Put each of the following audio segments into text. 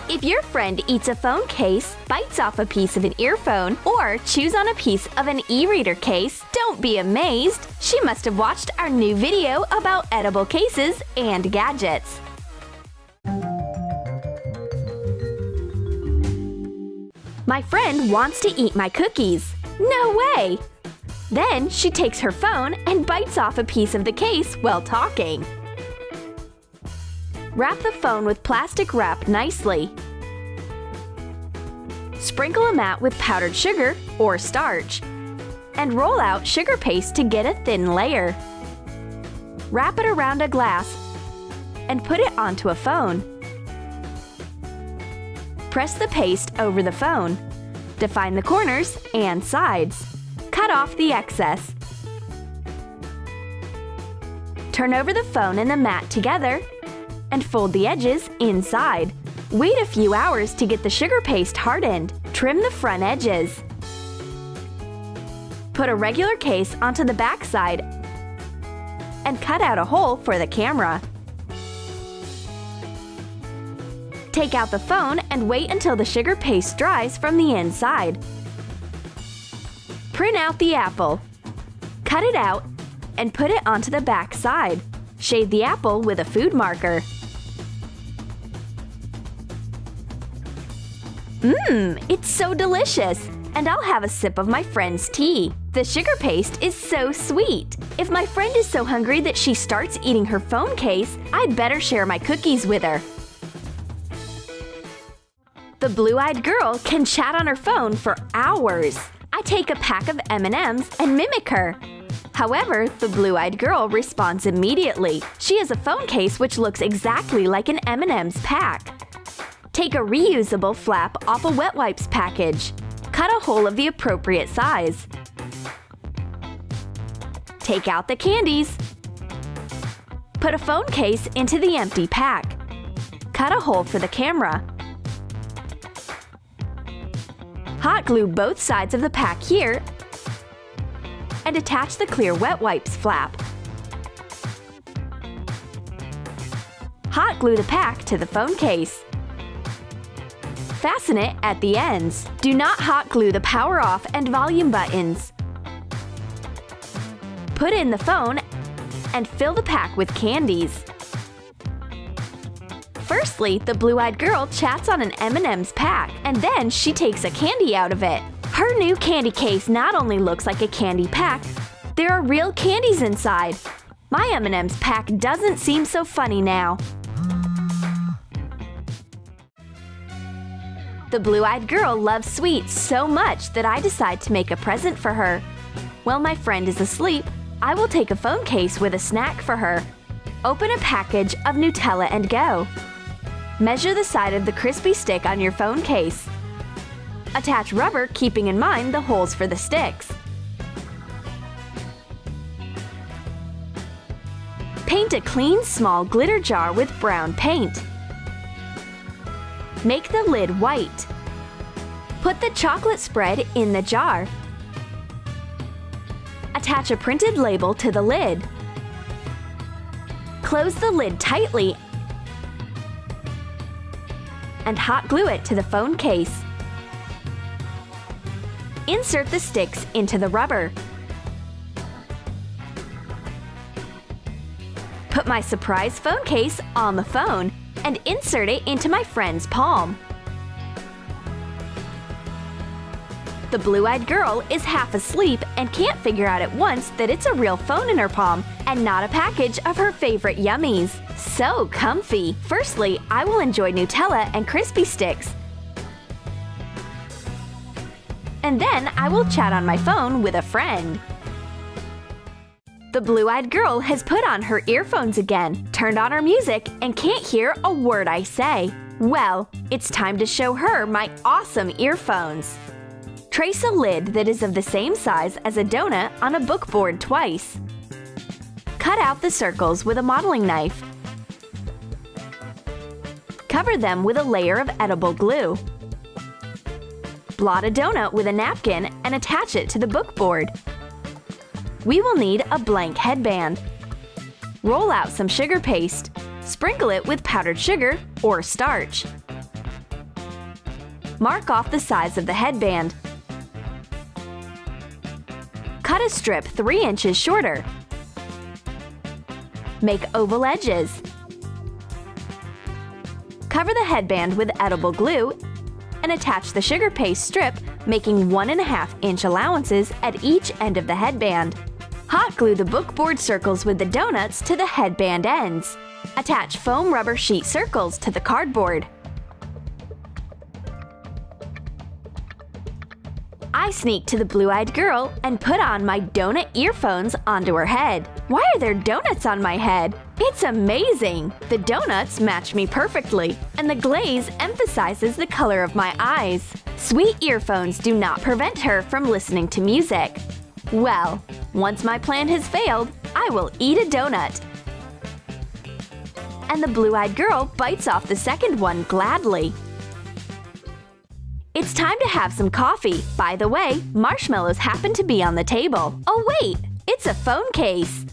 If your friend eats a phone case, bites off a piece of an earphone, or chews on a piece of an e-reader case, don't be amazed! She must have watched our new video about edible cases and gadgets. My friend wants to eat my cookies. No way! Then she takes her phone and bites off a piece of the case while talking. Wrap the phone with plastic wrap nicely. Sprinkle a mat with powdered sugar or starch, and roll out sugar paste to get a thin layer. Wrap it around a glass and put it onto a phone. Press the paste over the phone. Define the corners and sides. Cut off the excess. Turn over the phone and the mat together and fold the edges inside. Wait a few hours to get the sugar paste hardened. Trim the front edges. Put a regular case onto the back side and cut out a hole for the camera. Take out the phone and wait until the sugar paste dries from the inside. Print out the apple. Cut it out and put it onto the back side. Shade the apple with a food marker. It's so delicious! And I'll have a sip of my friend's tea. The sugar paste is so sweet. If my friend is so hungry that she starts eating her phone case, I'd better share my cookies with her. The blue-eyed girl can chat on her phone for hours. I take a pack of M&Ms and mimic her. However, the blue-eyed girl responds immediately. She has a phone case which looks exactly like an M&M's pack. Take a reusable flap off a wet wipes package. Cut a hole of the appropriate size. Take out the candies. Put a phone case into the empty pack. Cut a hole for the camera. Hot glue both sides of the pack here and attach the clear wet wipes flap. Hot glue the pack to the phone case. Fasten it at the ends. Do not hot glue the power off and volume buttons. Put in the phone and fill the pack with candies. Firstly, the blue-eyed girl chats on an M&M's pack, and then she takes a candy out of it. Her new candy case not only looks like a candy pack, there are real candies inside. My M&M's pack doesn't seem so funny now. The blue-eyed girl loves sweets so much that I decide to make a present for her. While my friend is asleep, I will take a phone case with a snack for her. Open a package of Nutella and go. Measure the side of the crispy stick on your phone case. Attach rubber, keeping in mind the holes for the sticks. Paint a clean, small glitter jar with brown paint. Make the lid white. Put the chocolate spread in the jar. Attach a printed label to the lid. Close the lid tightly and hot glue it to the phone case. Insert the sticks into the rubber. Put my surprise phone case on the phone and insert it into my friend's palm. The blue-eyed girl is half asleep and can't figure out at once that it's a real phone in her palm and not a package of her favorite yummies. So comfy! Firstly, I will enjoy Nutella and crispy sticks. And then I will chat on my phone with a friend. The blue-eyed girl has put on her earphones again, turned on her music, and can't hear a word I say. Well, it's time to show her my awesome earphones. Trace a lid that is of the same size as a donut on a book board twice. Cut out the circles with a modeling knife. Cover them with a layer of edible glue. Blot a donut with a napkin and attach it to the book board. We will need a blank headband. Roll out some sugar paste. Sprinkle it with powdered sugar or starch. Mark off the size of the headband. Cut a strip 3 inches shorter. Make oval edges. Cover the headband with edible glue and attach the sugar paste strip, making 1.5-inch allowances at each end of the headband. Hot glue the bookboard circles with the donuts to the headband ends. Attach foam rubber sheet circles to the cardboard. I sneak to the blue-eyed girl and put on my donut earphones onto her head. Why are there donuts on my head? It's amazing! The donuts match me perfectly, and the glaze emphasizes the color of my eyes. Sweet earphones do not prevent her from listening to music. Well, once my plan has failed, I will eat a donut. And the blue-eyed girl bites off the second one gladly. It's time to have some coffee. By the way, marshmallows happen to be on the table. Oh wait, it's a phone case.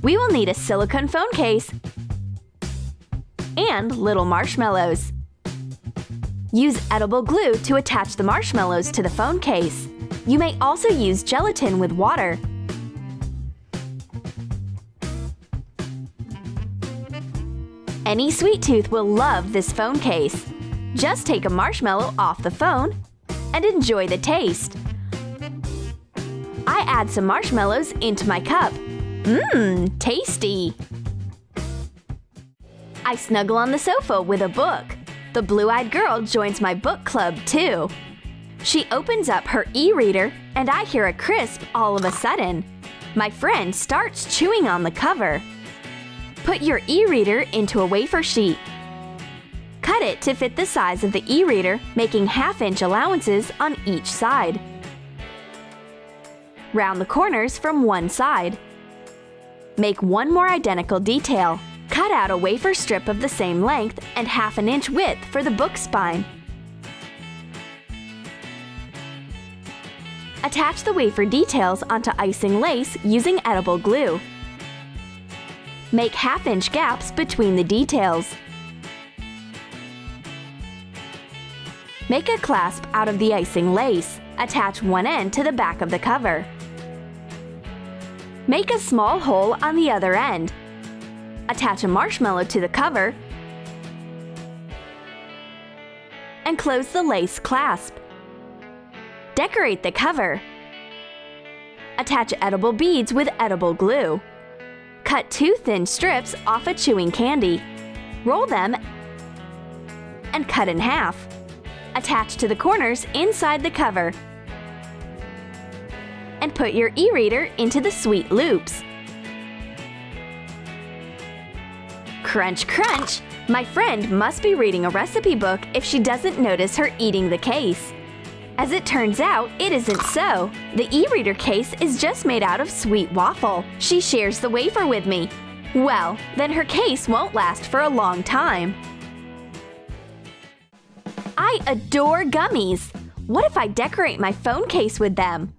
We will need a silicone phone case and little marshmallows. Use edible glue to attach the marshmallows to the phone case. You may also use gelatin with water. Any sweet tooth will love this phone case. Just take a marshmallow off the phone and enjoy the taste. I add some marshmallows into my cup. Mmm, tasty! I snuggle on the sofa with a book. The blue-eyed girl joins my book club too. She opens up her e-reader and I hear a crisp all of a sudden. My friend starts chewing on the cover. Put your e-reader into a wafer sheet. Cut it to fit the size of the e-reader, making 1/2-inch allowances on each side. Round the corners from one side. Make one more identical detail. Cut out a wafer strip of the same length and 1/2 inch width for the book spine. Attach the wafer details onto icing lace using edible glue. Make 1/2-inch gaps between the details. Make a clasp out of the icing lace. Attach one end to the back of the cover. Make a small hole on the other end. Attach a marshmallow to the cover and close the lace clasp. Decorate the cover. Attach edible beads with edible glue. Cut 2 thin strips off a chewing candy. Roll them and cut in half. Attach to the corners inside the cover. And put your e-reader into the sweet loops. Crunch, crunch! My friend must be reading a recipe book if she doesn't notice her eating the case. As it turns out, it isn't so. The e-reader case is just made out of sweet waffle. She shares the wafer with me. Well, then her case won't last for a long time. I adore gummies! What if I decorate my phone case with them?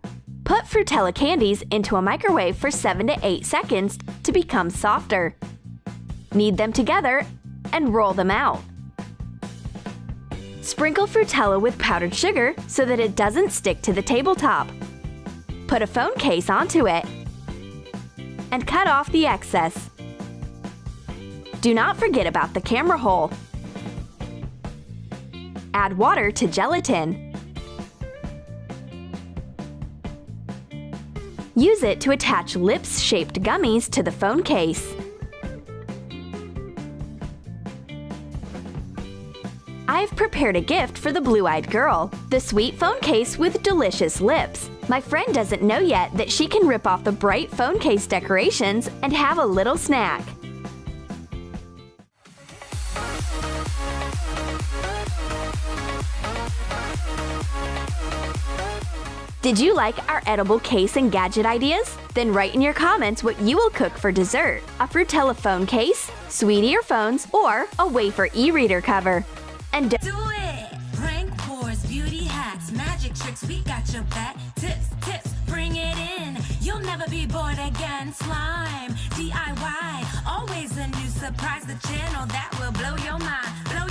Put Frutella candies into a microwave for 7 to 8 seconds to become softer. Knead them together and roll them out. Sprinkle Frutella with powdered sugar so that it doesn't stick to the tabletop. Put a phone case onto it and cut off the excess. Do not forget about the camera hole. Add water to gelatin. Use it to attach lips-shaped gummies to the phone case. I've prepared a gift for the blue-eyed girl, the sweet phone case with delicious lips. My friend doesn't know yet that she can rip off the bright phone case decorations and have a little snack. Did you like our edible case and gadget ideas? Then write in your comments what you will cook for dessert. A Frutella phone case, sweet earphones, or a wafer e-reader cover. And Do it! Prank wars, beauty hacks, magic tricks, we got your back. Tips, bring it in. You'll never be bored again. Slime, DIY, always a new surprise the channel that will blow your mind. Blow